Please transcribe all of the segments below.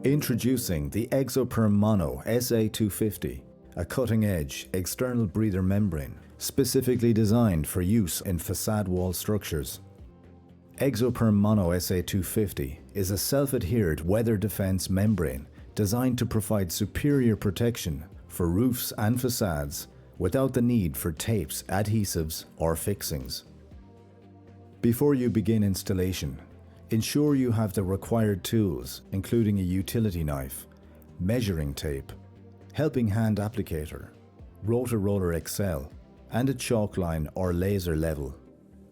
Introducing the EXOPERM MONO SA250, a cutting-edge external breather membrane specifically designed for use in facade wall structures. EXOPERM MONO SA250 is a self-adhered weather defense membrane designed to provide superior protection for roofs and facades without the need for tapes, adhesives, or fixings. Before you begin installation, ensure you have the required tools, including a utility knife, measuring tape, helping hand applicator, rotor-roller XL, and a chalk line or laser level.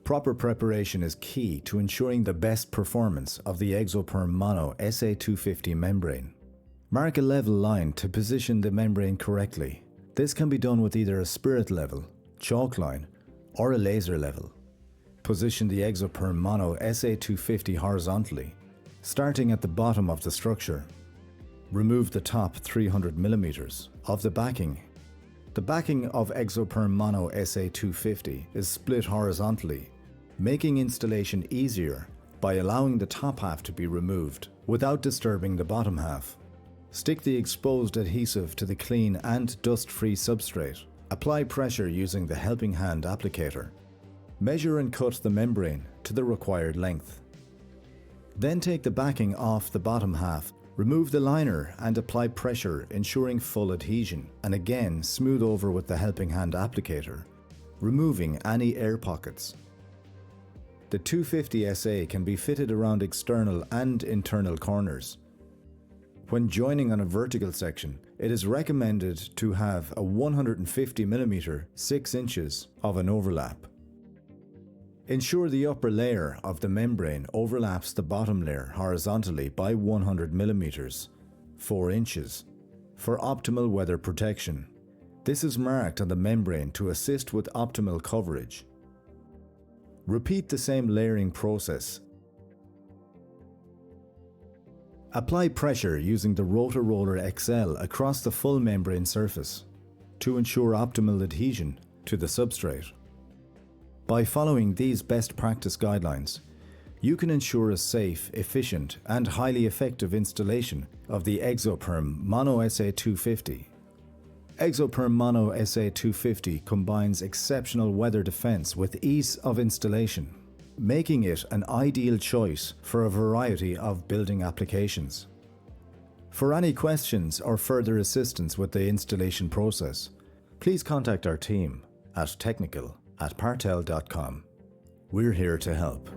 Proper preparation is key to ensuring the best performance of the EXOPERM MONO SA250 membrane. Mark a level line to position the membrane correctly. This can be done with either a spirit level, chalk line, or a laser level. Position the EXOPERM MONO SA250 horizontally, starting at the bottom of the structure. Remove the top 300 mm of the backing. The backing of EXOPERM MONO SA250 is split horizontally, making installation easier by allowing the top half to be removed without disturbing the bottom half. Stick the exposed adhesive to the clean and dust-free substrate. Apply pressure using the helping hand applicator. Measure and cut the membrane to the required length. Then take the backing off the bottom half, remove the liner and apply pressure, ensuring full adhesion, and again smooth over with the helping hand applicator, removing any air pockets. The 250 SA can be fitted around external and internal corners. When joining on a vertical section, it is recommended to have a 150 mm 6 inches of an overlap. Ensure the upper layer of the membrane overlaps the bottom layer horizontally by 100 mm 4 inches for optimal weather protection. This is marked on the membrane to assist with optimal coverage. Repeat the same layering process. Apply pressure using the rotor-roller XL across the full membrane surface to ensure optimal adhesion to the substrate. By following these best practice guidelines, you can ensure a safe, efficient, and highly effective installation of the EXOPERM MONO SA250. EXOPERM MONO SA250 combines exceptional weather defense with ease of installation, making it an ideal choice for a variety of building applications. For any questions or further assistance with the installation process, please contact our team at technical@partel.com. We're here to help.